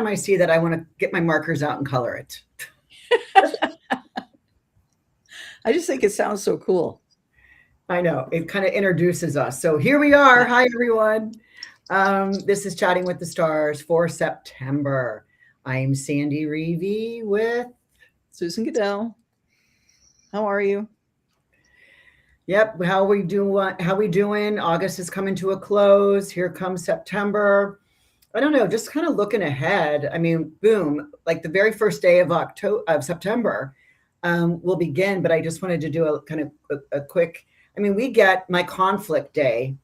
time I see that, I want to get my markers out and color it. I just think it sounds so cool. I know, it kind of introduces us. So here we are. Hi, everyone. This is Chatting with the Stars for September. I'm Sandy Rueve with Susan Gidel. How are you? Yep. How we doing? How we doing? August is coming to a close. Here comes September. I don't know. Just kind of looking ahead. I mean, boom! Like the very first day of September, will begin. But I just wanted to do a kind of a quick. I mean, we get my conflict day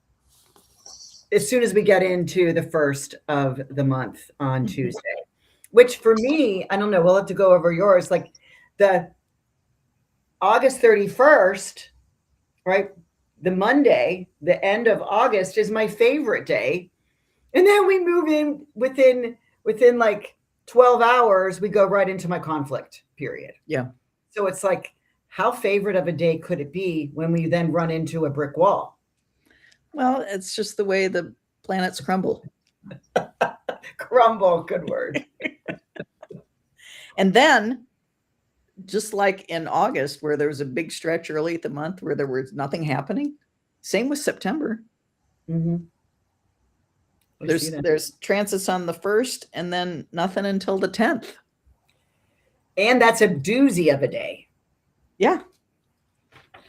as soon as we get into the first of the month on Tuesday, which for me, I don't know. We'll have to go over yours. Like the August 31st. Right? The Monday, the end of August is my favorite day. And then we move in within like 12 hours, we go right into my conflict period. Yeah. So it's like, how favorite of a day could it be when we then run into a brick wall? Well, it's just the way the planets crumble. Crumble, good word. And then, just like in August, where there was a big stretch early at the month where there was nothing happening, same with September. Mm-hmm. There's transits on the 1st and then nothing until the 10th. And that's a doozy of a day. Yeah.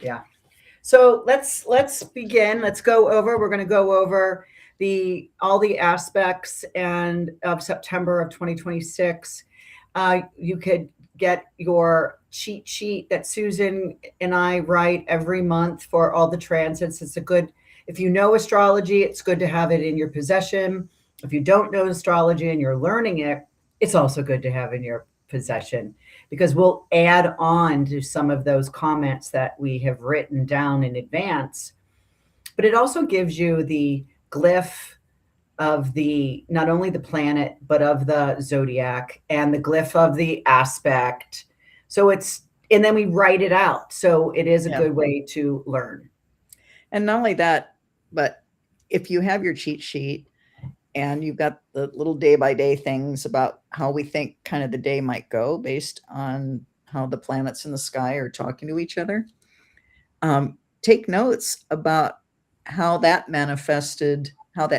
Yeah. So let's begin. Let's go over. We're going to go over all the aspects and of September of 2026. You could get your cheat sheet that Susan and I write every month for all the transits. It's a good, if you know astrology, it's good to have it in your possession. If you don't know astrology and you're learning it, it's also good to have in your possession, because we'll add on to some of those comments that we have written down in advance. But it also gives you the glyph of the, not only the planet, but of the zodiac, and the glyph of the aspect. So and then we write it out. So it is a good way to learn. And not only that, but if you have your cheat sheet and you've got the little day by day things about how we think kind of the day might go based on how the planets in the sky are talking to each other, take notes about how that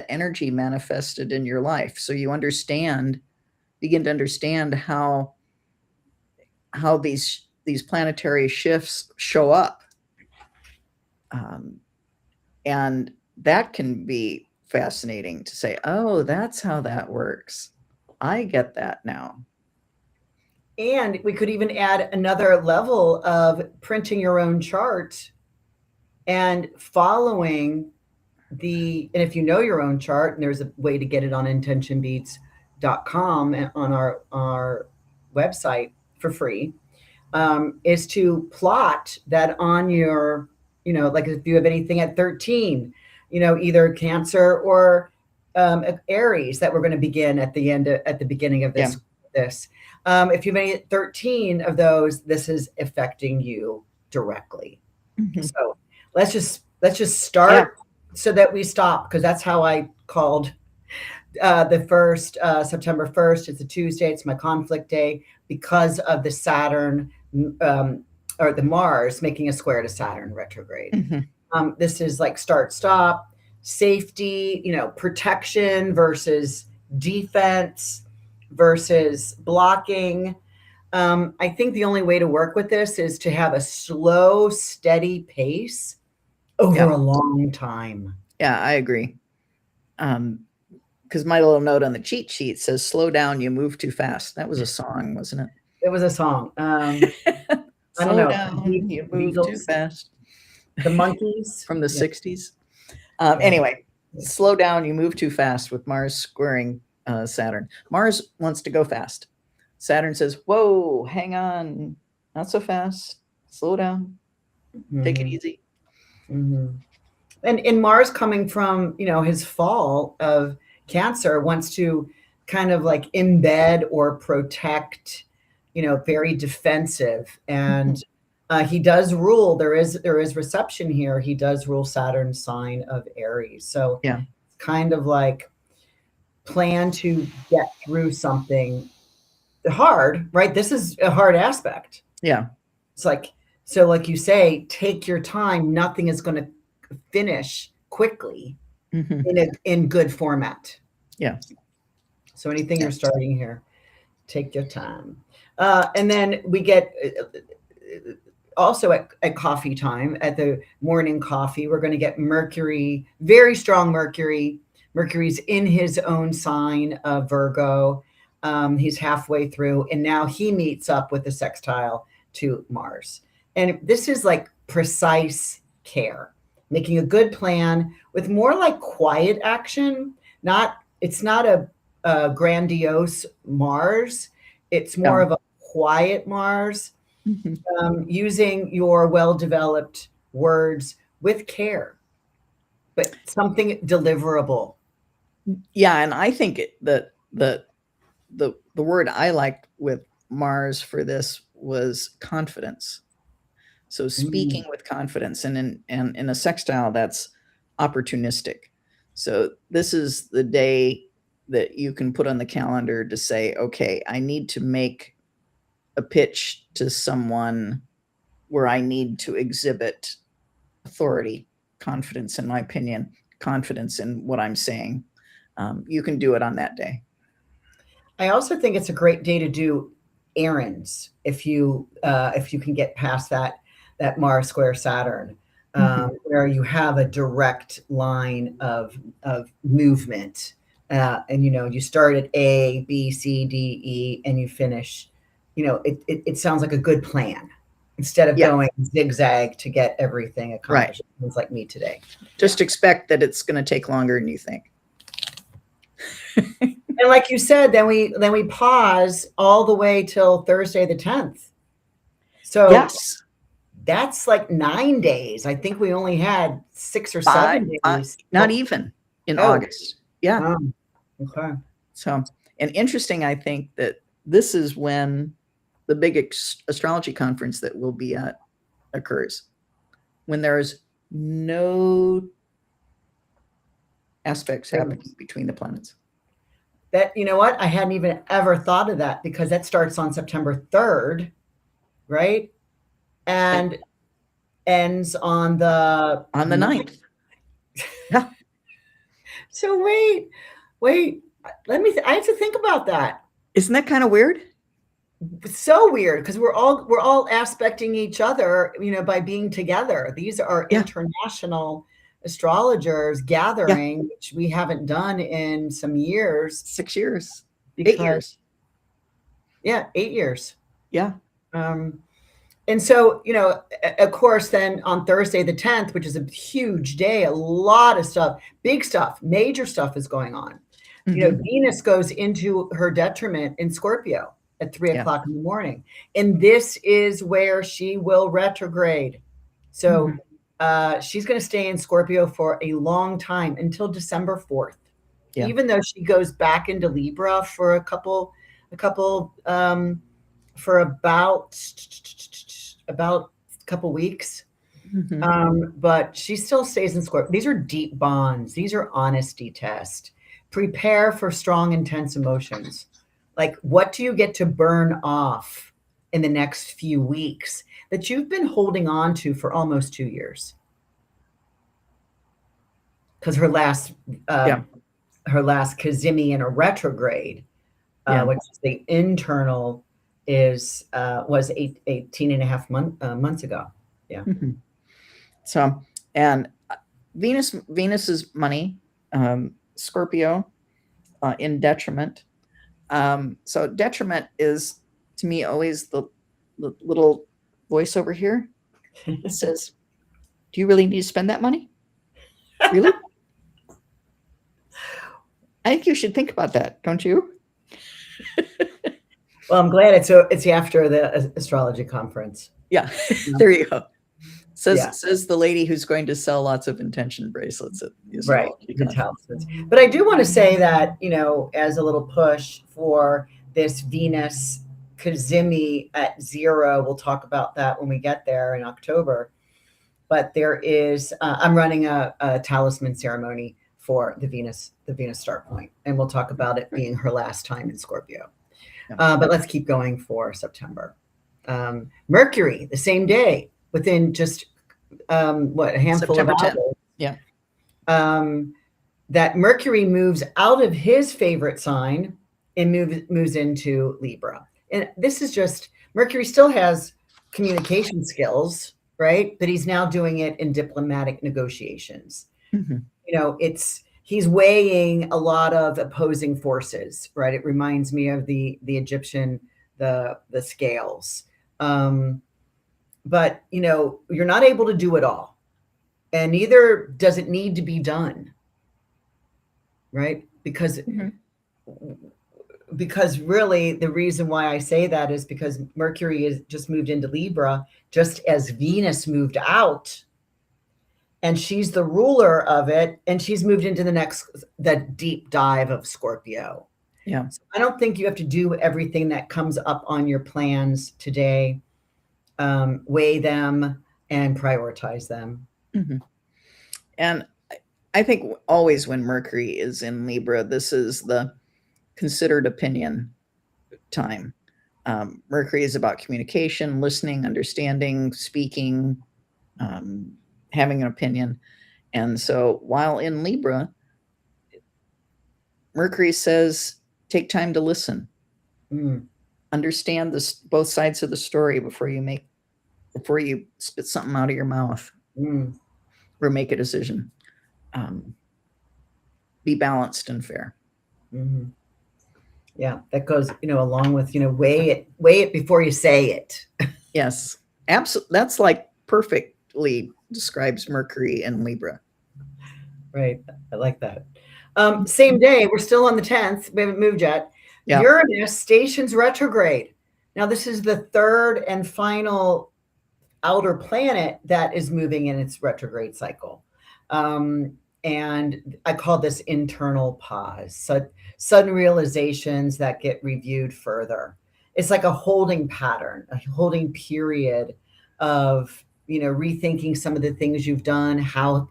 energy manifested in your life. So you begin to understand how these planetary shifts show up. And that can be fascinating to say, oh, that's how that works. I get that now. And we could even add another level of printing your own chart and following and if you know your own chart, and there's a way to get it on intentionbeats.com and on our website for free, is to plot that on your, like if you have anything at 13, either Cancer or Aries, that we're going to begin at the beginning of this. If you have any 13 of those, this is affecting you directly. Mm-hmm. So let's just start so that we stop, because that's how I called the first September 1st. It's a Tuesday. It's my conflict day because of the Saturn or the Mars making a square to Saturn retrograde. Mm-hmm. This is like start, stop, safety, protection versus defense versus blocking. I think the only way to work with this is to have a slow, steady pace over a long time. Yeah, I agree. Because my little note on the cheat sheet says, slow down, you move too fast. That was a song, wasn't it? It was a song. I don't know. Down, you move too fast. The Monkeys. From the 60s. Anyway, slow down, you move too fast with Mars squaring Saturn. Mars wants to go fast. Saturn says, whoa, hang on. Not so fast. Slow down. Mm-hmm. Take it easy. Mm-hmm. And Mars, coming from, his fall of Cancer, wants to kind of like embed or protect, very defensive. And he does rule, there is reception here. He does rule Saturn's sign of Aries. So it's kind of like, plan to get through something hard, right? This is a hard aspect. Yeah. It's like, so like you say, take your time. Nothing is going to finish quickly in good format. Yeah. So anything you're starting here, take your time. And then we get also at coffee time, at the morning coffee, we're going to get Mercury, very strong Mercury. Mercury's in his own sign of Virgo. He's halfway through, and now he meets up with the sextile to Mars. And this is like precise care, making a good plan with more like quiet action. It's not a grandiose Mars. It's more of a quiet Mars, using your well-developed words with care, but something deliverable. Yeah, and I think that the word I liked with Mars for this was confidence. So speaking with confidence, and in a sextile, that's opportunistic. So this is the day that you can put on the calendar to say, okay, I need to make a pitch to someone where I need to exhibit authority, confidence in my opinion, confidence in what I'm saying. You can do it on that day. I also think it's a great day to do errands if you can get past that Mars square Saturn, where you have a direct line of movement, and you start at A, B, C, D, E, and you finish. It sounds like a good plan instead of going zigzag to get everything accomplished. Right. It sounds like me today. Just expect that it's going to take longer than you think. And like you said, then we pause all the way till Thursday the 10th. So yes, that's like 9 days. I think we only had 6 or 7 days. Not even in August. Yeah. Okay. So, and interesting, I think that this is when the big astrology conference that we'll be at occurs, when there's no aspects happening between the planets. That, you know what? I hadn't even ever thought of that, because that starts on September 3rd, right? And ends on the 9th. Yeah. So wait. I have to think about that. Isn't that kind of weird? It's so weird, because we're all aspecting each other, by being together. These are international astrologers gathering, which we haven't done in some years. 6 years. 8 years. Yeah, 8 years. Yeah. And so, of course, then on Thursday the 10th, which is a huge day, a lot of stuff, big stuff, major stuff is going on. Venus goes into her detriment in Scorpio at 3 o'clock in the morning. And this is where she will retrograde. So she's going to stay in Scorpio for a long time, until December 4th, even though she goes back into Libra for a couple for about a couple weeks. But she still stays in Scorpio. These are deep bonds. These are honesty tests. Prepare for strong, intense emotions. Like, what do you get to burn off in the next few weeks that you've been holding on to for almost 2 years? Because her last Kazimi in a retrograde, which is the internal, was 18 and a half months ago. Yeah. So, and Venus's money, Scorpio, in detriment. So detriment is, to me, always the little voice over here that says, do you really need to spend that money? Really? I think you should think about that, don't you? Well, I'm glad it's after the astrology conference. Yeah, there you go. Says the lady who's going to sell lots of intention bracelets at the astrology conference. But I do want to say that, as a little push for this Venus Kazimi at 0, we'll talk about that when we get there in October. But there is, I'm running a talisman ceremony for the Venus start point, and we'll talk about it being her last time in Scorpio. Yeah. But let's keep going for September. Mercury, the same day, within just a handful September of 10th. hours. Yeah. That Mercury moves out of his favorite sign and moves into Libra. And this is just, Mercury still has communication skills, right? But he's now doing it in diplomatic negotiations. Mm-hmm. He's weighing a lot of opposing forces, right? It reminds me of the Egyptian, the scales. But you're not able to do it all, and neither does it need to be done, right? Because really the reason why I say that is because Mercury is just moved into Libra, just as Venus moved out, and she's the ruler of it, and she's moved into the deep dive of Scorpio. Yeah. So I don't think you have to do everything that comes up on your plans today. Weigh them and prioritize them. Mm-hmm. And I think always when Mercury is in Libra, this is the considered opinion time. Mercury is about communication, listening, understanding, speaking, having an opinion. And so while in Libra, Mercury says, take time to listen. Understand both sides of the story before you spit something out of your mouth or make a decision. Be balanced and fair. Mm-hmm. Yeah, that goes, along with, weigh it before you say it. Yes, absolutely. That's like perfectly describes Mercury and Libra. Right. I like that. Same day, we're still on the 10th. We haven't moved yet. Yeah. Uranus stations retrograde. Now, this is the third and final outer planet that is moving in its retrograde cycle. And I call this internal pause. So sudden realizations that get reviewed further. It's like a holding pattern, a holding period of, rethinking some of the things you've done. How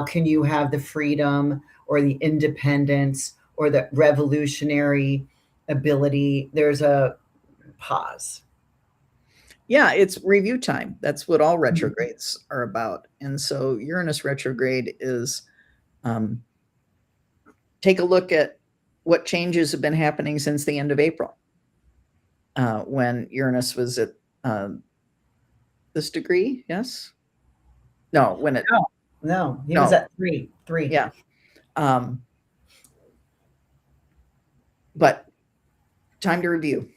can you have the freedom or the independence or the revolutionary ability? There's a pause. Yeah, it's review time. That's what all retrogrades are about. And so Uranus retrograde is take a look at what changes have been happening since the end of April, when Uranus was at this degree. Yes. No, when it. No, he was at three. Yeah. But time to review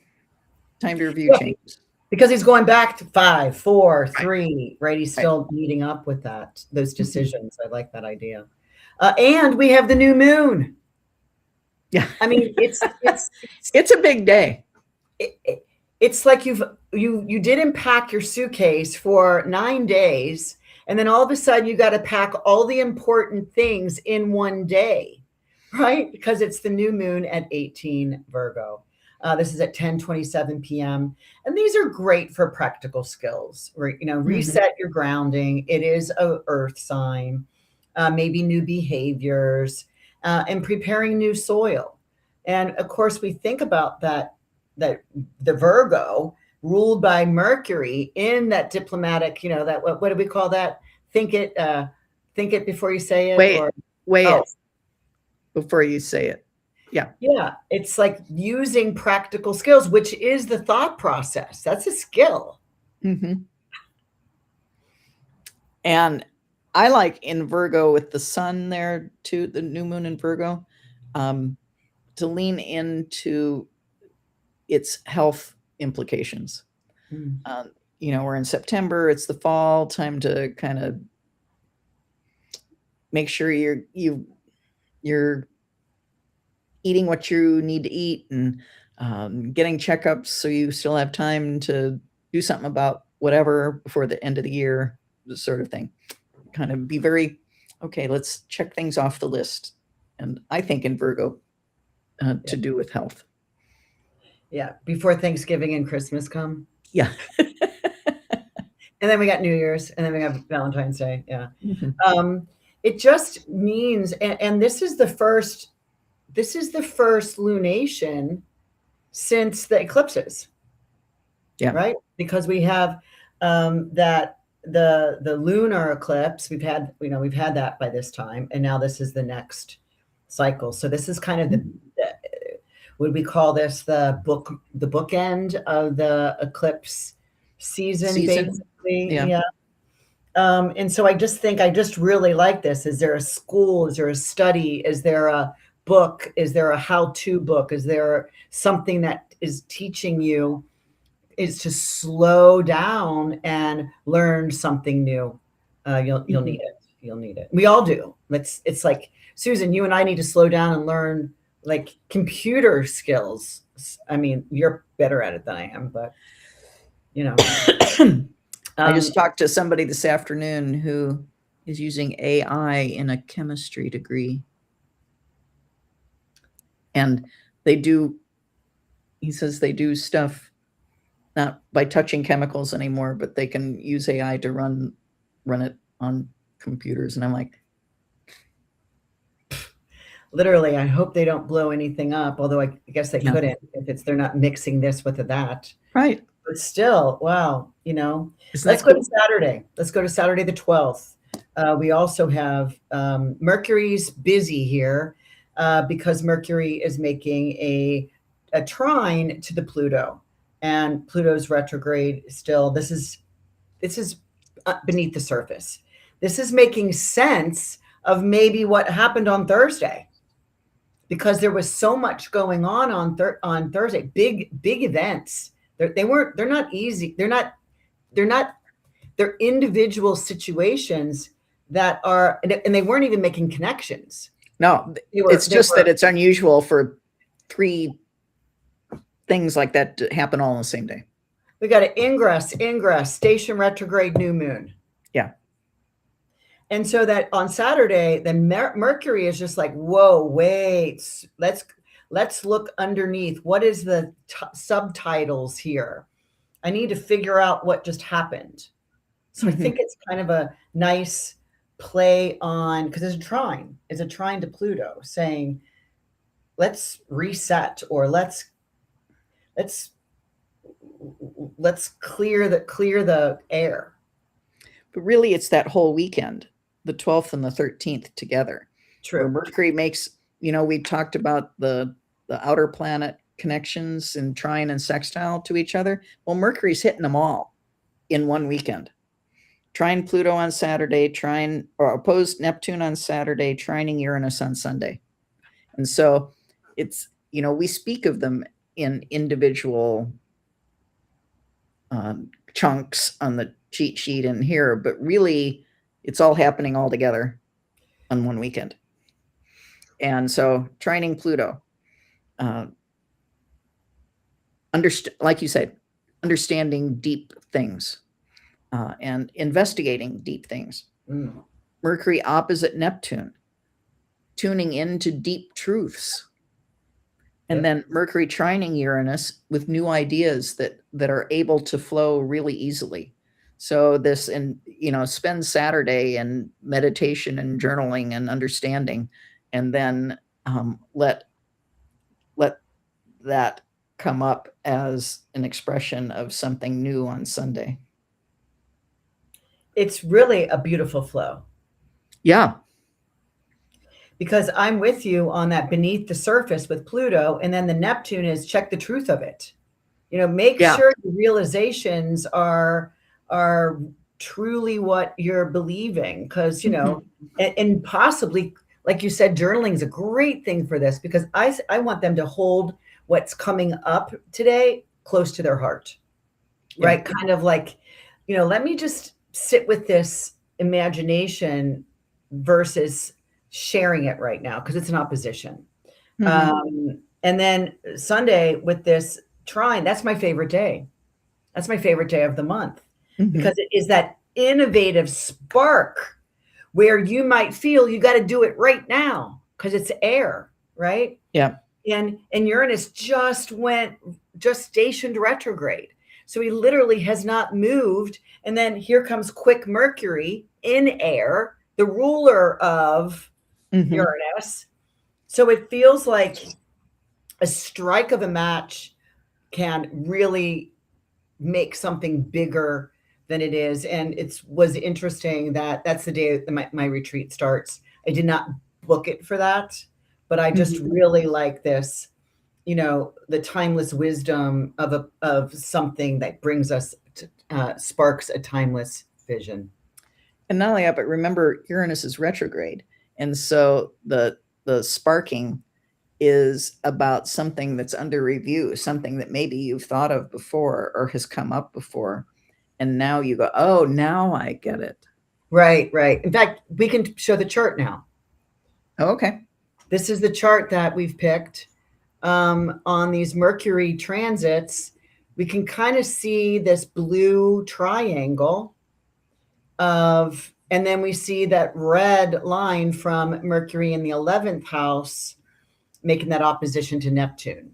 changes. Because he's going back to 5, 4, 3, right? He's still meeting up with those decisions. I like that idea. And we have the new moon. Yeah. I mean, it's a big day. It's like you didn't pack your suitcase for 9 days, and then all of a sudden you got to pack all the important things in one day, right? Because it's the new moon at 18 Virgo. This is at 10:27 p.m. And these are great for practical skills, right? Reset your grounding. It is an earth sign, maybe new behaviors, and preparing new soil. And of course, we think about that the Virgo ruled by Mercury in that diplomatic, that what do we call that? Think it before you say it. Weigh it before you say it. Yeah. Yeah. It's like using practical skills, which is the thought process. That's a skill. Mm-hmm. And I like in Virgo with the sun there too, the new moon in Virgo, to lean into its health implications. We're in September, it's the fall, time to kind of make sure you're eating what you need to eat and getting checkups so you still have time to do something about whatever before the end of the year, this sort of thing. Kind of be very, okay, let's check things off the list. And I think in Virgo, to do with health. Yeah, before Thanksgiving and Christmas come. Yeah. And then we got New Year's, and then we have Valentine's Day. Yeah. It just means, and this is the first lunation since the eclipses, Yeah. right? Because we have that the lunar eclipse. We've had that by this time, and now this is the next cycle. So this is kind of the would we call this the bookend of the eclipse season, Season. basically? Yeah. Yeah. And so I just really like this. Is there a school? Is there a study? Is there a book? Is there a how-to book? Is there something that is teaching you is to slow down and learn something new? You'll need it. You'll need it. We all do. It's like, Susan, you and I need to slow down and learn like computer skills. I mean, you're better at it than I am, but you know. I just talked to somebody this afternoon who is using AI in a chemistry degree. And he says they do stuff not by touching chemicals anymore, but they can use AI to run it on computers. And I'm like, literally, I hope they don't blow anything up, although I guess they Yeah. couldn't if they're not mixing this with that. right. But still, wow, Isn't let's that go cool? to Saturday. Let's go to Saturday the 12th. We also have Mercury's busy here because Mercury is making a trine to the Pluto, and Pluto's retrograde still. This is beneath the surface. This is making sense of maybe what happened on Thursday, because there was so much going on Thursday. Big events. They're not easy. They're individual situations that are, and they weren't even making connections. No, it's just that it's unusual for 3 things like that to happen all on the same day. We got an ingress, station retrograde, new moon. Yeah. And so that on Saturday, then Mercury is just like, whoa, wait, let's look underneath. What is the subtitles here? I need to figure out what just happened. So I think it's kind of a nice play on, because it's a trine to Pluto, saying, let's reset, or let's clear the air. But really, it's that whole weekend, the 12th and the 13th together. True. Where Mercury makes, we talked about the outer planet connections and trine and sextile to each other. Well, Mercury's hitting them all in one weekend. Trine Pluto on Saturday, trine or opposed Neptune on Saturday, trining Uranus on Sunday. And so it's, we speak of them in individual chunks on the cheat sheet in here, but really it's all happening all together on one weekend. And so trining Pluto, like you said, understanding deep things and investigating deep things. Mercury opposite Neptune, tuning into deep truths. And then Mercury trining Uranus with new ideas that are able to flow really easily. So this, and spend Saturday in meditation and journaling and understanding, and then let that come up as an expression of something new on Sunday. It's really a beautiful flow. Yeah. Because I'm with you on that beneath the surface with Pluto, and then the Neptune is check the truth of it. Make sure the realizations are truly what you're believing, because and possibly, like you said, journaling is a great thing for this, because I want them to hold what's coming up today close to their heart, right? Kind of like, let me just sit with this imagination versus sharing it right now, because it's an opposition. And then Sunday with this trine, that's my favorite day. That's my favorite day of the month, because it is that innovative spark where you might feel you got to do it right now because it's air, right? Yeah. And Uranus just stationed retrograde. So he literally has not moved. And then here comes quick Mercury in air the ruler of Uranus. So it feels like a strike of a match can really make something bigger than it is. And it was interesting that that's the day that my retreat starts. I did not book it for that, but I just really like this, you know, the timeless wisdom of something that brings us to, sparks a timeless vision. And not only that, but remember Uranus is retrograde. And so the sparking is about something that's under review, something that maybe you've thought of before or has come up before. And now you go, oh, now I get it. Right, right. In fact, we can show the chart now. Oh, okay. This is the chart that we've picked on these Mercury transits. We can kind of see this blue triangle of, and then we see that red line from Mercury in the 11th house making that opposition to Neptune.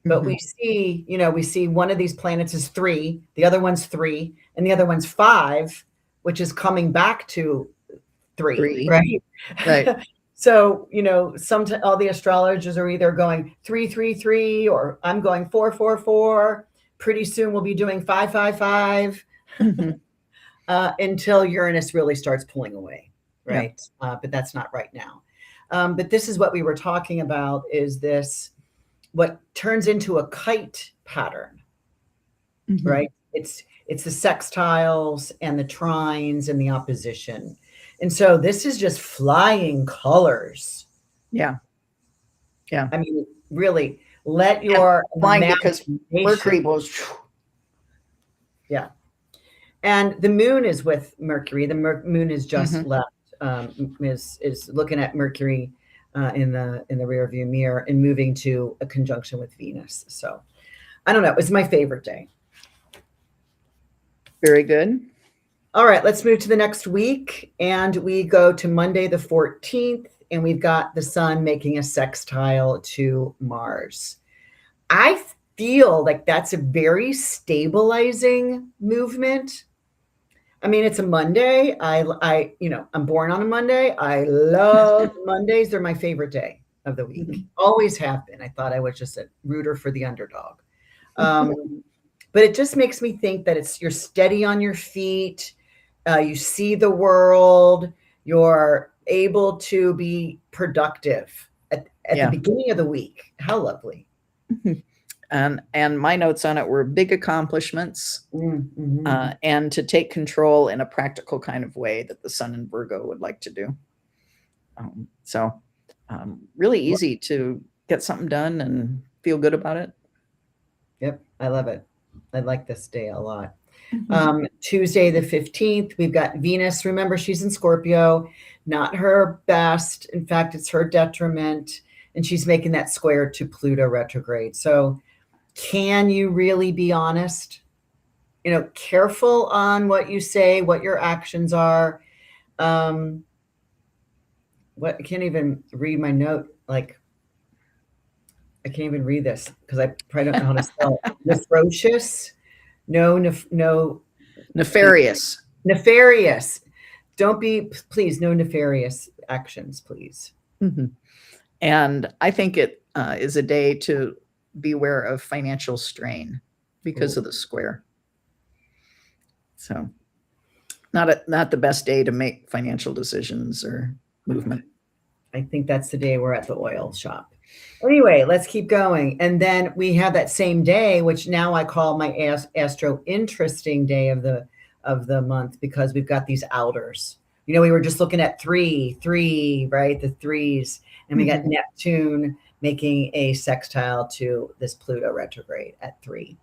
But we see, you know, we see one of these planets is 3, the other one's 3, and the other one's 5, which is coming back to 3. Right? Right. So, you know, all the astrologers are either going 333, or I'm going 444. Pretty soon we'll be doing 555 until Uranus really starts pulling away, right? Yeah. But that's not right now. But this is what we were talking about, is this what turns into a kite pattern, right? It's the sextiles and the trines and the opposition. And so this is just flying colors. Yeah. Yeah. I mean, really let your flying, because Mercury goes. Yeah. And the moon is with Mercury. The moon is just left, is looking at Mercury in the rear view mirror and moving to a conjunction with Venus. So I don't know. It's my favorite day. Very good. All right, let's move to the next week. And we go to Monday, the 14th, and we've got the sun making a sextile to Mars. I feel like that's a very stabilizing movement. I mean, it's a Monday. I'm born on a Monday. I love Mondays. They're my favorite day of the week. Always have been. I thought I was just a rooter for the underdog. But it just makes me think that you're steady on your feet. You see the world. You're able to be productive at the beginning of the week. How lovely. And my notes on it were big accomplishments, and to take control in a practical kind of way that the sun in Virgo would like to do. So really easy to get something done and feel good about it. Yep, I love it. I like this day a lot. Tuesday the 15th, we've got Venus. Remember, she's in Scorpio, not her best. In fact, it's her detriment. And she's making that square to Pluto retrograde. So can you really be honest? You know, careful on what you say, what your actions are. I can't even read my note. Like, I can't even read this because I probably don't know how to spell it. Nefarious. No. Nefarious. Nefarious. Don't be, please, no nefarious actions, please. And I think it is a day to beware of financial strain because of the square. So not the best day to make financial decisions or movement. I think that's the day we're at the oil shop. Anyway, let's keep going. And then we have that same day, which now I call my astro interesting day of the month, because we've got these outers. You know, we were just looking at 3, right? The threes. And we got Neptune making a sextile to this Pluto retrograde at 3.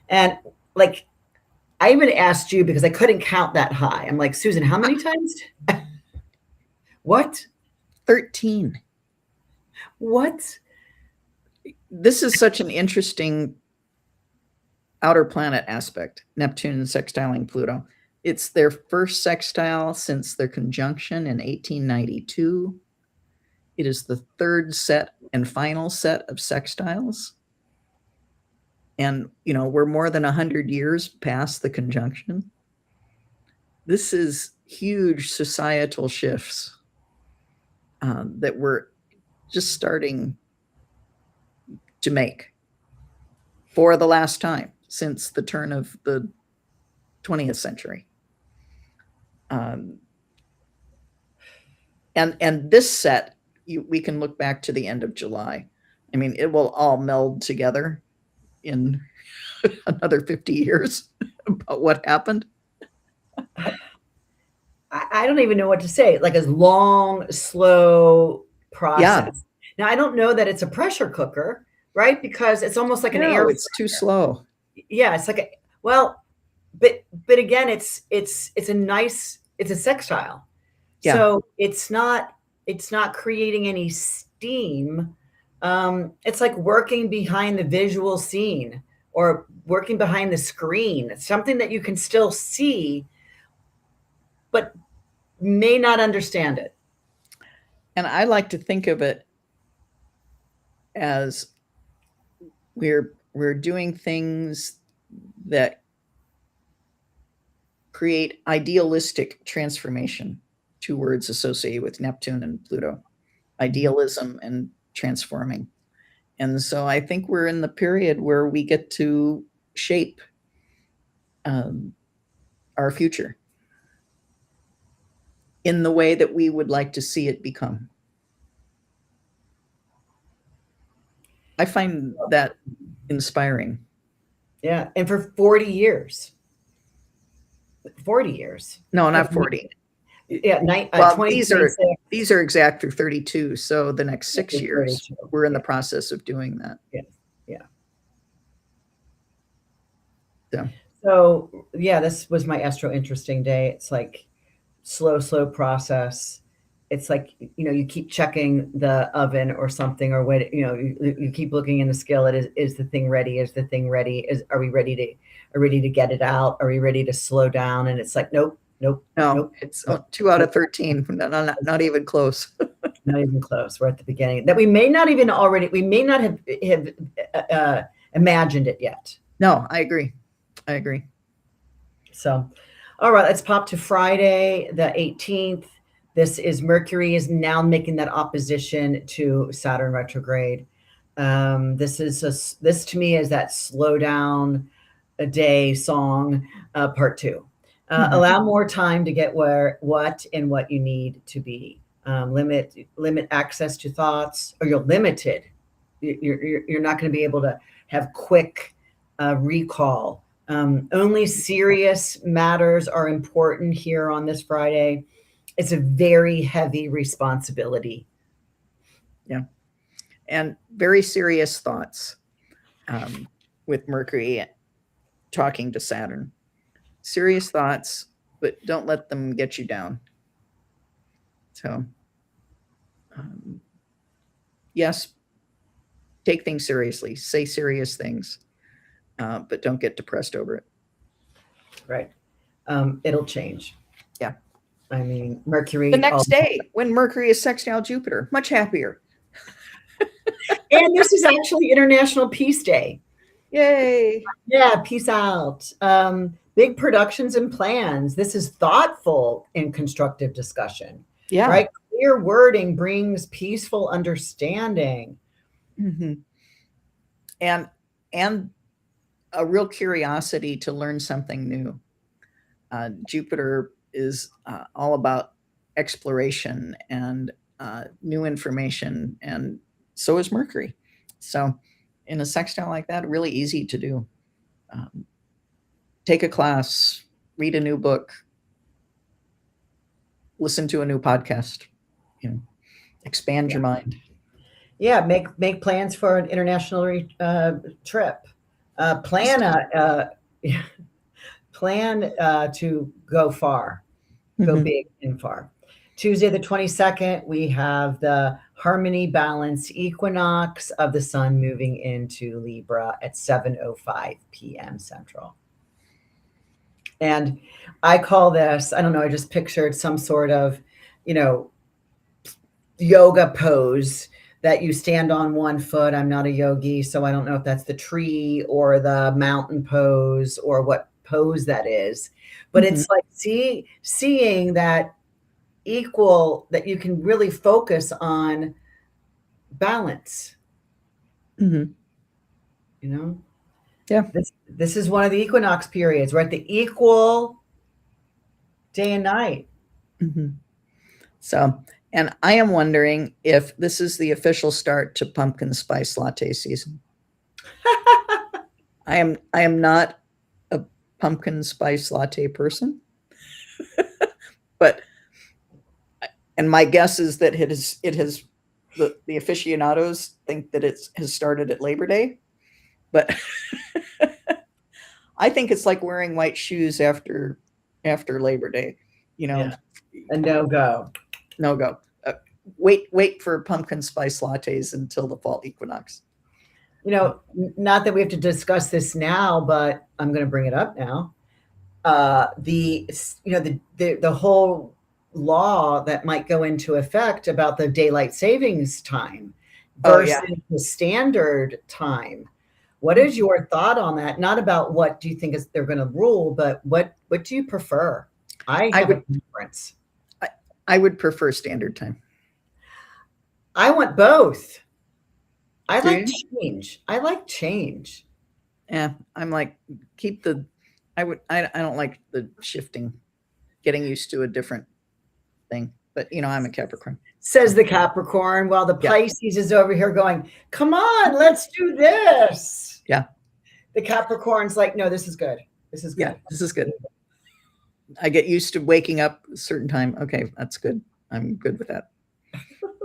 And like, I even asked you because I couldn't count that high. I'm like, Susan, how many times? What? 13. What? This is such an interesting outer planet aspect, Neptune sextiling Pluto. It's their first sextile since their conjunction in 1892. It is the third set and final set of sextiles. And, you know, we're more than 100 years past the conjunction. This is huge societal shifts that we're just starting to make for the last time since the turn of the 20th century. And this set, we can look back to the end of July. I mean, it will all meld together in another 50 years about what happened. I don't even know what to say. Like a long, slow process. Now, I don't know that it's a pressure cooker, right? Because it's almost like an air No, it's too slow. Yeah, it's like well, but again, it's a nice, it's a sextile. Yeah. So it's not creating any steam. It's like working behind the visual scene or working behind the screen. It's something that you can still see, but may not understand it. And I like to think of it as we're doing things that create idealistic transformation, two words associated with Neptune and Pluto, idealism and transforming. And so I think we're in the period where we get to shape our future in the way that we would like to see it become. I find that inspiring. Yeah. And for 40 years. 40 years. No, not 40. Yeah. Well, these are exact through 32. So the next 6 years, we're in the process of doing that. Yeah. Yeah. So. Yeah, this was my Astro Interesting Day. It's like slow process. It's like, you keep checking the oven or something, or what, you keep looking in the skillet. Is the thing ready? Is the thing ready? Are we ready to get it out? Are we ready to slow down? And it's like, nope. It's 2 out of 13. Not even close. Not even close. We're at the beginning that we may not have imagined it yet. No, I agree. So, all right, let's pop to Friday, the 18th. This is Mercury is now making that opposition to Saturn retrograde. This to me is that slow down a day song, part 2. Allow more time to get what you need to be. Limit access to thoughts, or you're limited. You're not going to be able to have quick recall. Only serious matters are important here on this Friday. It's a very heavy responsibility. Yeah. And very serious thoughts with Mercury talking to Saturn. Serious thoughts, but don't let them get you down. So, yes, take things seriously, say serious things, but don't get depressed over it. Right. It'll change. Yeah. I mean, Mercury. The next day, when Mercury is sextile Jupiter, much happier. And this is actually International Peace Day. Yay. Yeah, peace out. Big productions and plans. This is thoughtful and constructive discussion. Yeah. Right? Clear wording brings peaceful understanding. Mm-hmm. And a real curiosity to learn something new. Jupiter is all about exploration and new information, and so is Mercury. So in a sextile like that, really easy to do. Take a class, read a new book, listen to a new podcast, expand your mind. Yeah, make plans for an international trip. Plan to go far, go big and far. Tuesday, the 22nd, we have the harmony balance equinox of the sun moving into Libra at 7:05 p.m. Central. And I call this, I don't know, I just pictured some sort of, yoga pose that you stand on one foot. I'm not a yogi, so I don't know if that's the tree or the mountain pose or what pose that is, but Mhm. it's like seeing that equal, that you can really focus on balance, Mhm. you know? Yeah. This is one of the equinox periods. We're at the equal day and night. Mhm. So, and I am wondering if this is the official start to pumpkin spice latte season. I am not a pumpkin spice latte person, but and my guess is that it has the aficionados think that it has started at Labor Day, but I think it's like wearing white shoes after Labor Day. You know, Yeah, a no-go. no go. Wait for pumpkin spice lattes until the fall equinox. Not that we have to discuss this now, but I'm going to bring it up now. The the whole law that might go into effect about the daylight savings time Oh yeah. versus the standard time. What is your thought on that? Not about what do you think is they're going to rule, but what do you prefer? I I have a would preference. I, I would prefer standard time. I want both. I Do like you? change. I like change. Yeah, I'm like keep the. I don't like the shifting, getting used to a different thing. But I'm a Capricorn, Says so the Capricorn, while the yeah, Pisces is over here going, come on, let's do this. yeah, The Capricorn's like, no, this is good. This is yeah. good. This is good. I get used to waking up a certain time. Okay, that's good. I'm good with that.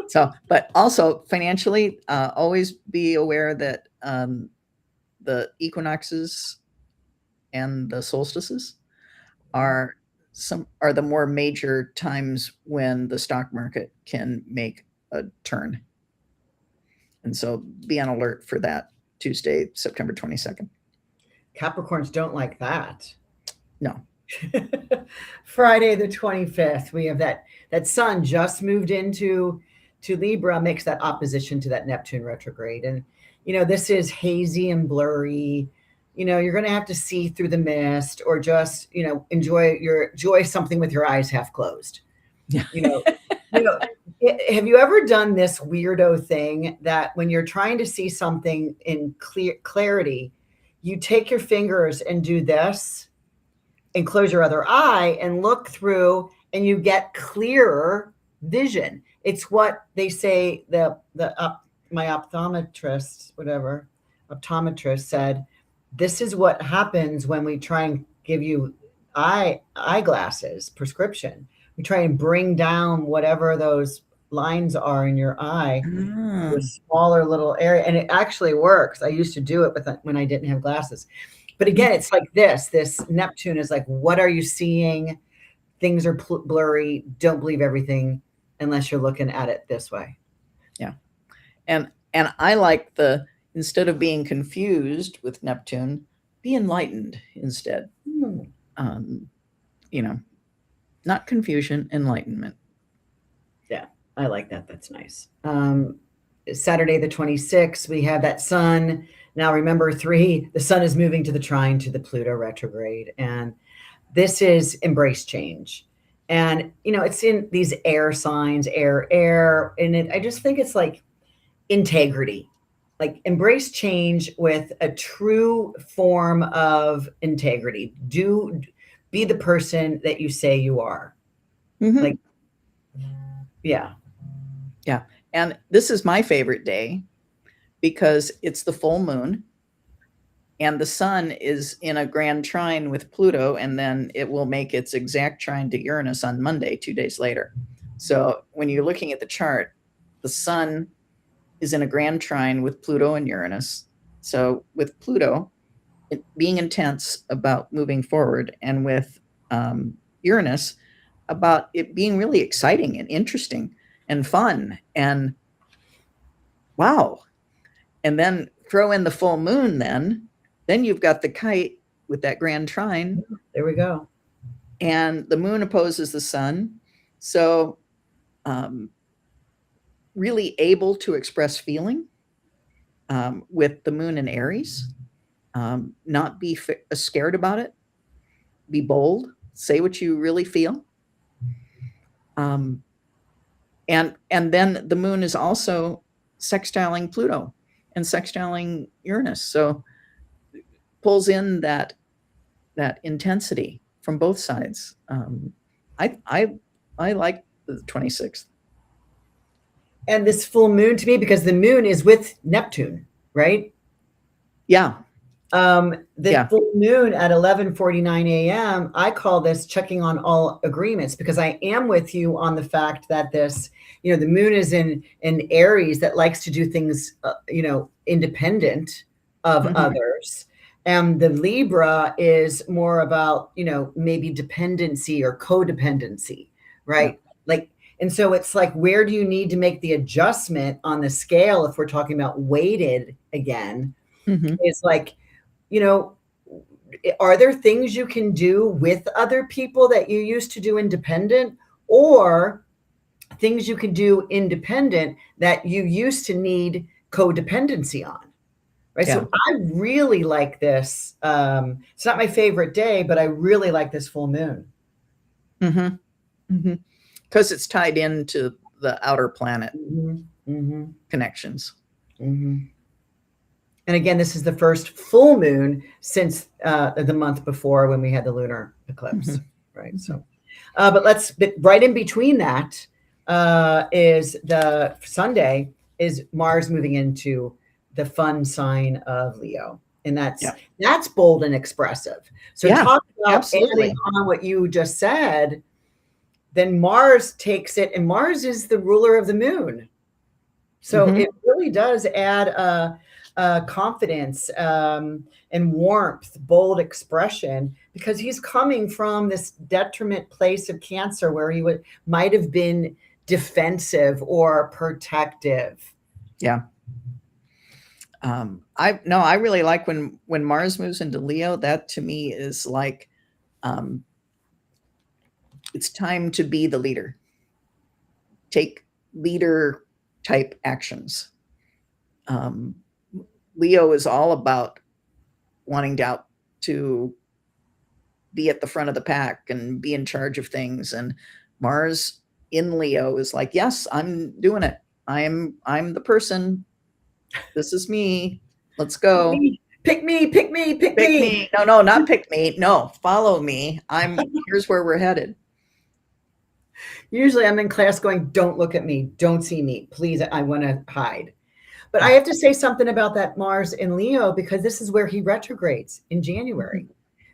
So, but also financially, always be aware that the equinoxes and the solstices are are the more major times when the stock market can make a turn. And so be on alert for that Tuesday, September 22nd. Capricorns don't like that. No. Friday the 25th, we have that sun just moved into to Libra, makes that opposition to that Neptune retrograde. And this is hazy and blurry. You're going to have to see through the mist, or just enjoy something with your eyes half closed. Yeah. you know you know have you ever done this weirdo thing that when you're trying to see something in clarity, you take your fingers and do this and close your other eye and look through, and you get clearer vision? It's what they say, my optometrist said, this is what happens when we try and give you eyeglasses prescription. We try and bring down whatever those lines are in your eye to a Mm. smaller little area, and it actually works. I used to do it when I didn't have glasses. But again, it's like this Neptune is like, what are you seeing? Things are blurry. Don't believe everything unless you're looking at it this way. Yeah. And I like the, instead of being confused with Neptune, be enlightened instead. Um, you know, not confusion, enlightenment. Yeah, I like that. That's nice. Saturday the 26th, we have that sun. Now remember, the sun is moving to the trine to the Pluto retrograde. And this is embrace change. And, it's in these air signs, air. And I just think it's like integrity, like embrace change with a true form of integrity. Be the person that you say you are. Mm-hmm. Like, yeah. Yeah. And this is my favorite day because it's the full moon and the sun is in a grand trine with Pluto, and then it will make its exact trine to Uranus on Monday, 2 days later. So when you're looking at the chart, the sun is in a grand trine with Pluto and Uranus. So with Pluto being intense about moving forward, and with Uranus about it being really exciting and interesting and fun and wow. And then throw in the full moon, then you've got the kite with that grand trine, There we go. and the moon opposes the sun. So um, really able to express feeling with the moon in Aries, not be scared about it, be bold, say what you really feel. And then the moon is also sextiling Pluto and sextiling Uranus, so pulls in that intensity from both sides. I like the 26th. And this full moon to me, because the moon is with Neptune, right? Yeah. The full moon at 11:49 a.m., I call this checking on all agreements, because I am with you on the fact that this, the moon is in Aries that likes to do things, independent of others. And the Libra is more about, maybe dependency or codependency, right? Like, and so it's like, where do you need to make the adjustment on the scale if we're talking about weighted again? It's like, are there things you can do with other people that you used to do independent, or things you can do independent that you used to need codependency on? Right. Yeah. So I really like this. It's not my favorite day, but I really like this full moon. Because it's tied into the outer planet connections. And again, this is the first full moon since the month before, when we had the lunar eclipse, right? So, but right in between that is the Sunday is Mars moving into the fun sign of Leo, and that's bold and expressive. So talk about adding on what you just said. Then Mars takes it, and Mars is the ruler of the moon, so it really does add confidence and warmth, bold expression, because he's coming from this detriment place of Cancer, where he might have been defensive or protective. Yeah. I really like when Mars moves into Leo. That to me is like, it's time to be the leader. Take leader type actions. Leo is all about wanting to be at the front of the pack and be in charge of things. And Mars in Leo is like, yes, I'm doing it. I'm the person. This is me. Let's go. Pick me. No, not pick me. No, follow me. Here's where we're headed. Usually I'm in class going, don't look at me. Don't see me. Please, I want to hide. But I have to say something about that Mars in Leo, because this is where he retrogrades in January.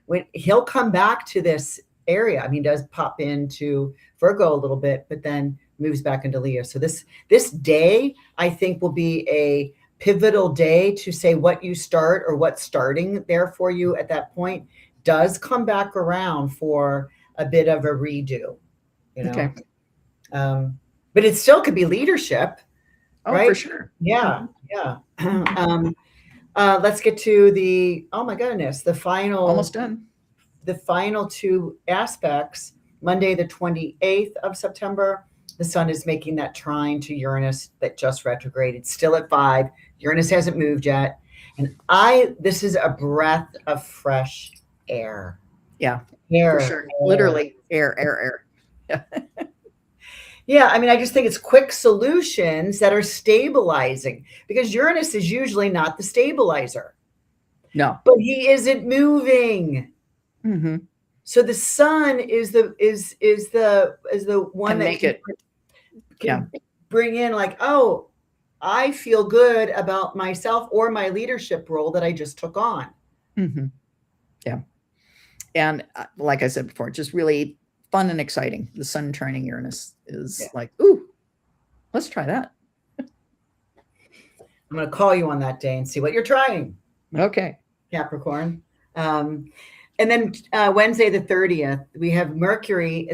When he'll come back to this area. I mean, does pop into Virgo a little bit, but then moves back into Leo. So this day, I think, will be a pivotal day to say what you start or what's starting there for you at that point does come back around for a bit of a redo, Okay. But it still could be leadership. Oh, right? For sure. Yeah. Let's get to the final. Almost done. The final two aspects. Monday, the 28th of September, the sun is making that trine to Uranus that just retrograded, still at 5. Uranus hasn't moved yet. And this is a breath of fresh air. Yeah, air, for sure. air. Literally air. Yeah. Yeah, I mean, I just think it's quick solutions that are stabilizing, because Uranus is usually not the stabilizer. No. But he isn't moving. So the sun is the one can that make it can bring in, like, oh, I feel good about myself or my leadership role that I just took on. Yeah. And like I said before, just really fun and exciting. The sun trining Uranus is like, ooh, let's try that. I'm going to call you on that day and see what you're trying. Okay. Capricorn. And then Wednesday, the 30th, we have Mercury.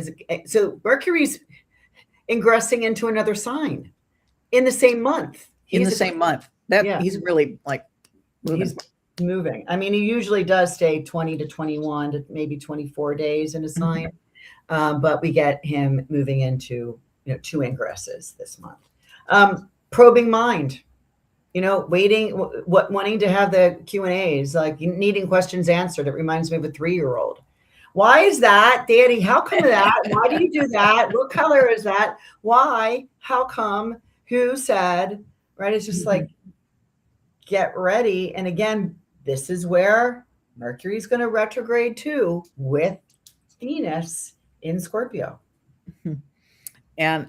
So Mercury's ingressing into another sign in the same month. He's really like moving. He's moving. I mean, he usually does stay 20 to 21 to maybe 24 days in a sign. But we get him moving into 2 ingresses this month. Probing mind, wanting to have the Q&As, like needing questions answered. It reminds me of a 3-year-old. Why is that, Daddy? How come that? Why do you do that? What color is that? Why? How come? Who said? Right? It's just like, get ready. And again, this is where Mercury's going to retrograde too, with Venus in Scorpio. And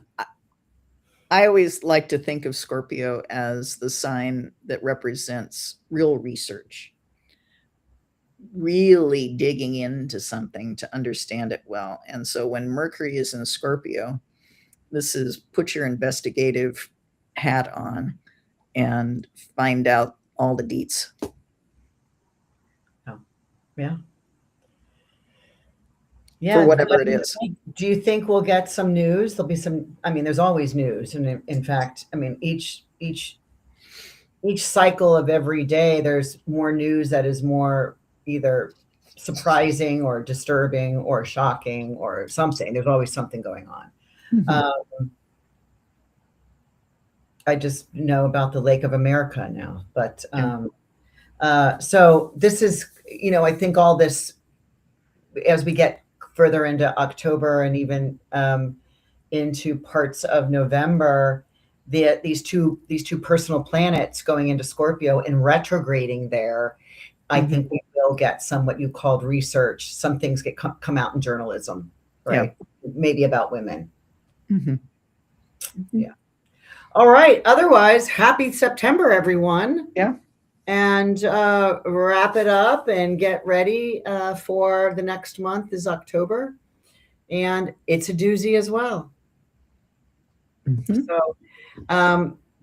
I always like to think of Scorpio as the sign that represents real research, really digging into something to understand it well. And so when Mercury is in Scorpio, this is put your investigative hat on and find out all the deets. Oh, yeah. Yeah. For whatever it is. Do you think we'll get some news? There'll be some, I mean, there's always news. And in fact, I mean, each cycle of every day, there's more news that is more either surprising or disturbing or shocking or something. There's always something going on. Mm-hmm. I just know about the Lake of America now, but so this is, you know, I think all this, as we get further into October and even into parts of November, these two personal planets going into Scorpio and retrograding there, I think we will get some what you called research. Some things get come out in journalism, right? Yeah. Maybe about women. Yeah. All right. Otherwise, happy September, everyone. Yeah. And wrap it up and get ready for the next month is October. And it's a doozy as well. So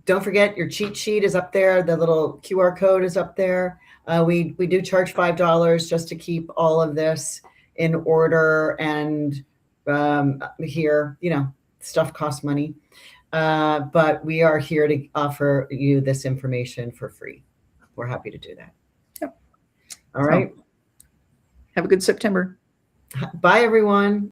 don't forget your cheat sheet is up there. The little QR code is up there. We do charge $5 just to keep all of this in order. And here, you know, stuff costs money. But we are here to offer you this information for free. We're happy to do that. Yep. All right. Have a good September. Bye, everyone.